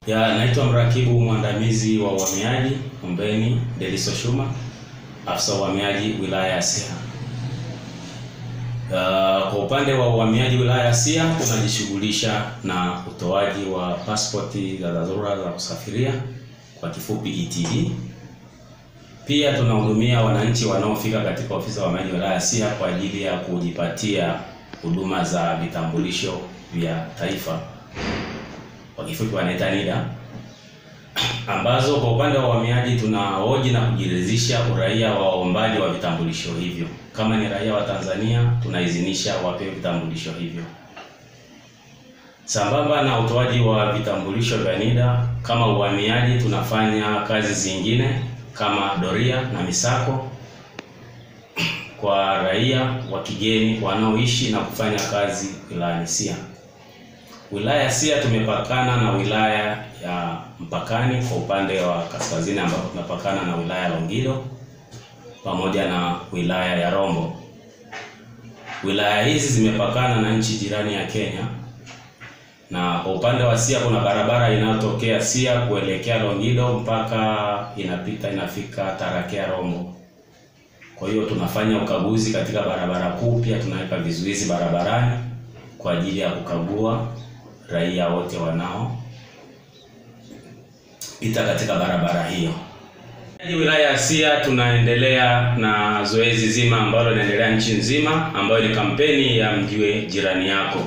Naitwa mrakibu mwandamizi wa uhamiaji Ombeni Deliso Shuma, afisa uhamiaji wilaya ya Siha. Kwa upande wa uhamiaji wilaya ya Siha tunajishughulisha na utoaji wa pasipoti za dharura za kusafiria, kwa kifupi ETD. Pia tunahudumia wananchi wanaofika katika ofisi ya uhamiaji wilaya ya Siha kwa ajili ya kujipatia huduma za vitambulisho vya taifa, kwa kifupi wanaita NIDA, ambazo kwa upande wa uhamiaji tunahoji na kujiridhisha uraia wa waombaji wa vitambulisho hivyo. Kama ni raia wa Tanzania, tunaidhinisha wapewe vitambulisho hivyo. Sambamba na utoaji wa vitambulisho vya NIDA, kama uhamiaji tunafanya kazi zingine kama doria na misako kwa raia wa kigeni wanaoishi na kufanya kazi wilayani Siha. Wilaya ya Siha tumepakana na wilaya ya mpakani kwa upande wa kaskazini, ambapo tunapakana na wilaya ya Longido pamoja na wilaya ya Rombo. Wilaya hizi zimepakana na nchi jirani ya Kenya, na kwa upande wa Siha kuna barabara inayotokea Siha kuelekea Longido mpaka inafika Tarakea Rombo. Kwa hiyo tunafanya ukaguzi katika barabara kuu, pia tunaweka vizuizi barabarani kwa ajili ya kukagua raia wote wanao pita katika barabara hiyo. Wilaya ya Siha tunaendelea na zoezi zima ambalo linaendelea nchi nzima, ambayo ni kampeni ya Mjue Jirani Yako.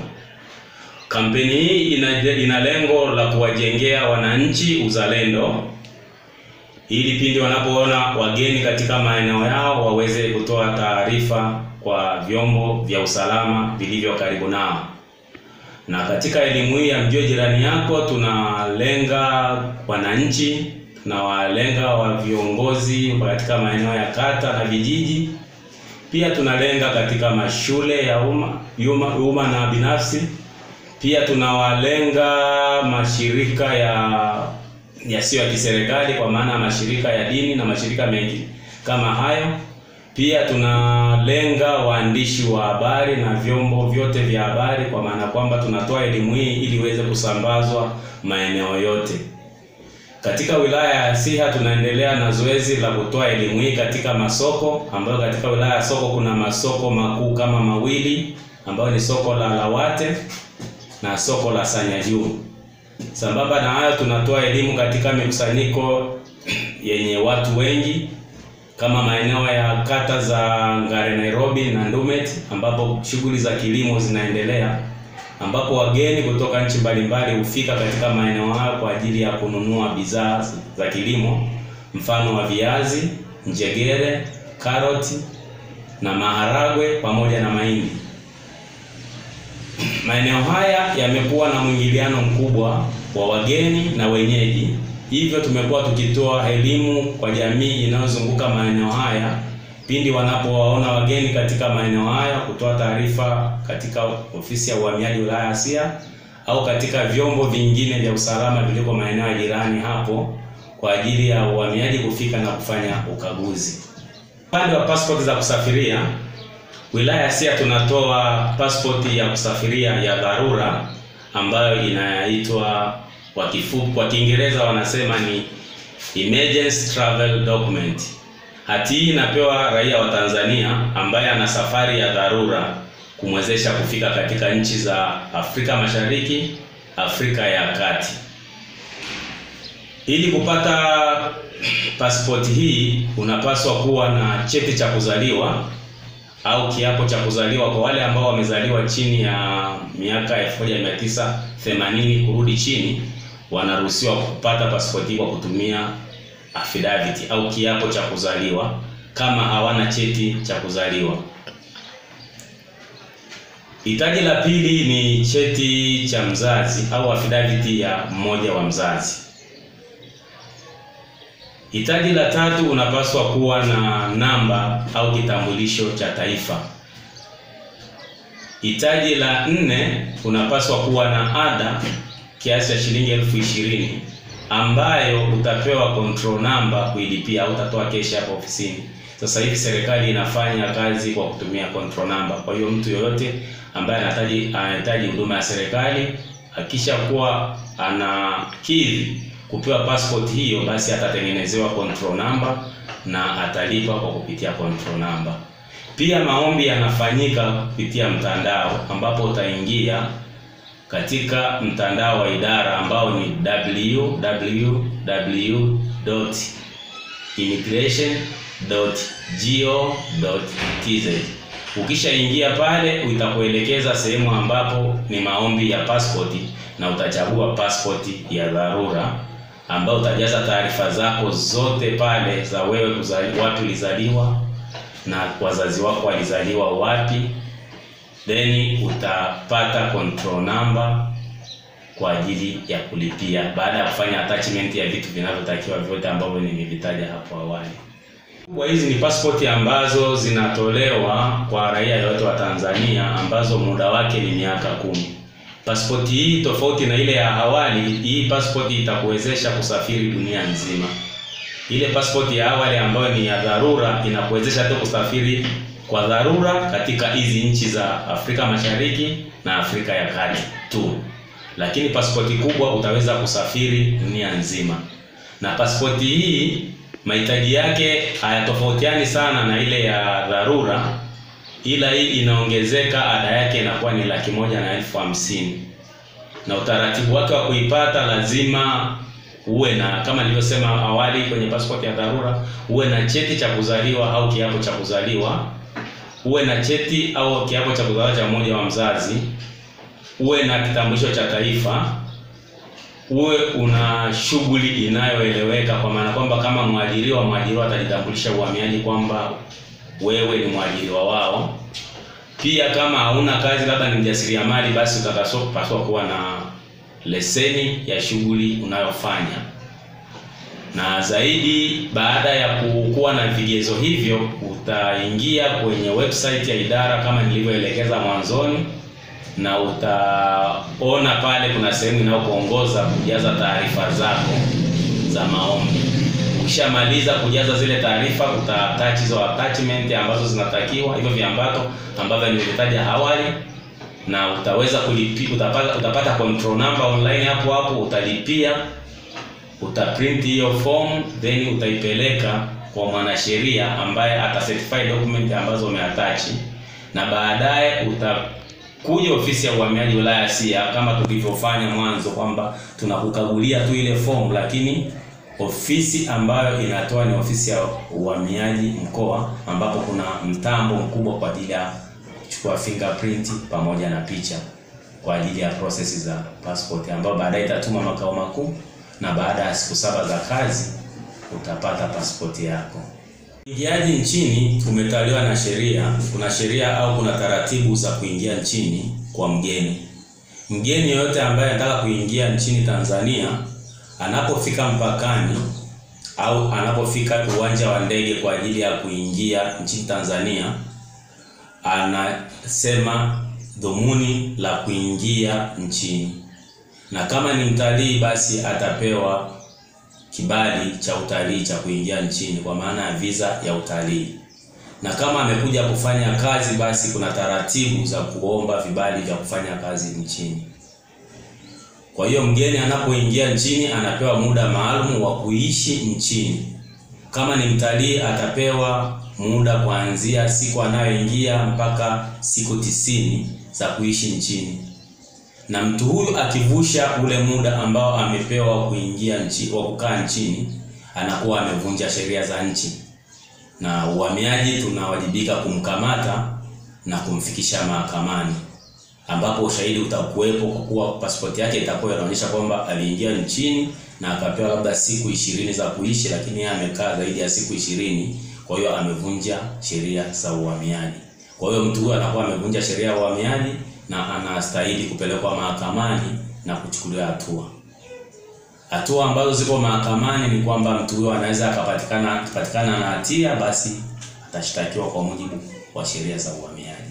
Kampeni hii ina lengo la kuwajengea wananchi uzalendo, ili pindi wanapoona wageni katika maeneo yao waweze kutoa taarifa kwa vyombo vya usalama vilivyo karibu nao. Na katika elimu hii ya Mjue Jirani Yako tunalenga wananchi, tunawalenga wa viongozi katika maeneo ya kata na vijiji. Pia tunalenga katika mashule ya umma na binafsi. Pia tunawalenga mashirika yasiyo ya kiserikali, kwa maana mashirika ya dini na mashirika mengi kama hayo. Pia tunalenga waandishi wa habari na vyombo vyote vya habari, kwa maana kwamba tunatoa elimu hii ili iweze kusambazwa maeneo yote. Katika wilaya ya Siha tunaendelea na zoezi la kutoa elimu hii katika masoko, ambayo katika wilaya ya Soko kuna masoko makuu kama mawili, ambayo ni soko la Lawate na soko la Sanyajuu. Sambamba na hayo tunatoa elimu katika mikusanyiko yenye watu wengi kama maeneo ya kata za Ngare Nairobi na Ndumet, ambapo shughuli za kilimo zinaendelea, ambapo wageni kutoka nchi mbalimbali hufika katika maeneo hayo kwa ajili ya kununua bidhaa za kilimo, mfano wa viazi, njegere, karoti na maharagwe pamoja na mahindi. Maeneo haya yamekuwa na mwingiliano mkubwa wa wageni na wenyeji, hivyo tumekuwa tukitoa elimu kwa jamii inayozunguka maeneo haya pindi wanapowaona wageni katika maeneo haya, kutoa taarifa katika ofisi ya uhamiaji wilaya ya Siha au katika vyombo vingine vya usalama viliko maeneo ya jirani hapo, kwa ajili ya uhamiaji kufika na kufanya ukaguzi. Upande wa pasipoti za kusafiria, wilaya ya Siha tunatoa pasipoti ya kusafiria ya dharura ambayo inaitwa kwa Kiingereza wanasema ni Emergency Travel Document. Hati hii inapewa raia wa Tanzania ambaye ana safari ya dharura kumwezesha kufika katika nchi za Afrika Mashariki, Afrika ya Kati. Ili kupata pasipoti hii unapaswa kuwa na cheti cha kuzaliwa au kiapo cha kuzaliwa kwa wale ambao wamezaliwa chini ya miaka 1980 kurudi chini, wanaruhusiwa kupata pasipoti kwa kutumia affidavit au kiapo cha kuzaliwa kama hawana cheti cha kuzaliwa. Hitaji la pili ni cheti cha mzazi au affidavit ya mmoja wa mzazi. Hitaji la tatu, unapaswa kuwa na namba au kitambulisho cha taifa. Hitaji la nne, unapaswa kuwa na ada kiasi cha shilingi 20,000 ambayo utapewa control number kuilipia au utatoa cash hapo ofisini. Sasa hivi serikali inafanya kazi kwa kutumia control number. Kwa hiyo mtu yoyote ambaye anahitaji huduma ya serikali akisha kuwa anakidhi kupewa passport hiyo, basi atatengenezewa control number na atalipa kwa kupitia control number. Pia maombi yanafanyika kupitia mtandao, ambapo utaingia katika mtandao wa idara ambao ni www.immigration.go.tz. Ukishaingia pale utakuelekeza sehemu ambapo ni maombi ya pasipoti, na utachagua pasipoti ya dharura, ambao utajaza taarifa zako zote pale za wewe kuzaliwa, wapi ulizaliwa na wazazi wako walizaliwa wapi. Then utapata control number kwa ajili ya kulipia baada ya kufanya attachment ya vitu vinavyotakiwa vyote ambavyo nimevitaja hapo awali. Kwa hizi ni passport ambazo zinatolewa kwa raia yote wa Tanzania, ambazo muda wake ni miaka 10. Passport hii tofauti na ile ya awali, hii passport itakuwezesha kusafiri dunia nzima. Ile passport ya awali ambayo ni ya dharura inakuwezesha tu kusafiri kwa dharura katika hizi nchi za Afrika Mashariki na Afrika ya Kati tu. Lakini pasipoti kubwa utaweza kusafiri dunia nzima. Na pasipoti hii mahitaji yake hayatofautiani sana na ile ya dharura, ila hii inaongezeka, ada yake inakuwa ni 150,000. Na utaratibu wake wa kuipata lazima uwe na, kama nilivyosema awali kwenye pasipoti ya dharura, uwe na cheti cha kuzaliwa au kiapo cha kuzaliwa, uwe na cheti au kiapo cha kuzaliwa cha mmoja wa mzazi, uwe na kitambulisho cha taifa, uwe una shughuli inayoeleweka, kwa maana kwamba kama mwajiriwa atajitambulisha uhamiaji kwamba wewe ni mwajiriwa wao. Pia kama hauna kazi, labda ni mjasiriamali, basi utapaswa kuwa na leseni ya shughuli unayofanya. Na zaidi, baada ya kuwa na vigezo hivyo, utaingia kwenye website ya idara kama nilivyoelekeza mwanzoni, na utaona pale kuna sehemu inayokuongoza kujaza taarifa zako za maombi. Ukishamaliza kujaza zile taarifa, utaattach hizo attachment ambazo zinatakiwa, hivyo viambato ambavyo nilivitaja awali, na utaweza kulipia. Utapata control number online hapo, utalipia, utaprint hiyo form, then utaipeleka kwa mwanasheria ambaye atacertify document ambazo umeattach, na baadaye utakuja ofisi ya uhamiaji wilaya ya Siha kama tulivyofanya mwanzo kwamba tunakukagulia tu ile form, lakini ofisi ambayo inatoa ni ofisi ya uhamiaji mkoa, ambapo kuna mtambo mkubwa kwa ajili ya kuchukua fingerprint pamoja na picha kwa ajili ya process za passport, ambayo baadaye itatuma makao makuu, na baada ya siku 7 za kazi utapata passport yako. Uingiaji nchini umetawaliwa na sheria. Kuna sheria au kuna taratibu za kuingia nchini kwa mgeni. Mgeni yoyote ambaye anataka kuingia nchini Tanzania, anapofika mpakani au anapofika uwanja wa ndege kwa ajili ya kuingia nchini Tanzania, anasema dhumuni la kuingia nchini. Na kama ni mtalii, basi atapewa kibali cha utalii cha kuingia nchini, kwa maana ya visa ya utalii. Na kama amekuja kufanya kazi, basi kuna taratibu za kuomba vibali vya kufanya kazi nchini. Kwa hiyo mgeni anapoingia nchini anapewa muda maalum wa kuishi nchini. Kama ni mtalii, atapewa muda kuanzia siku anayoingia mpaka siku 90 za kuishi nchini. Na mtu huyu akivusha ule muda ambao amepewa kuingia nchi wa kukaa nchini, anakuwa amevunja sheria za nchi, na uhamiaji tunawajibika kumkamata na kumfikisha mahakamani, ambapo ushahidi utakuwepo kwa kuwa pasipoti yake itakuwa inaonyesha kwamba aliingia nchini na akapewa labda siku 20 za kuishi, lakini yeye amekaa zaidi ya siku 20, kwa hiyo amevunja sheria za uhamiaji. Kwa hiyo mtu huyu anakuwa amevunja sheria ya uhamiaji na anastahili kupelekwa mahakamani na kuchukuliwa hatua. Hatua ambazo ziko mahakamani ni kwamba mtu huyo anaweza akapatikana na hatia, basi atashtakiwa kwa mujibu wa sheria za uhamiaji.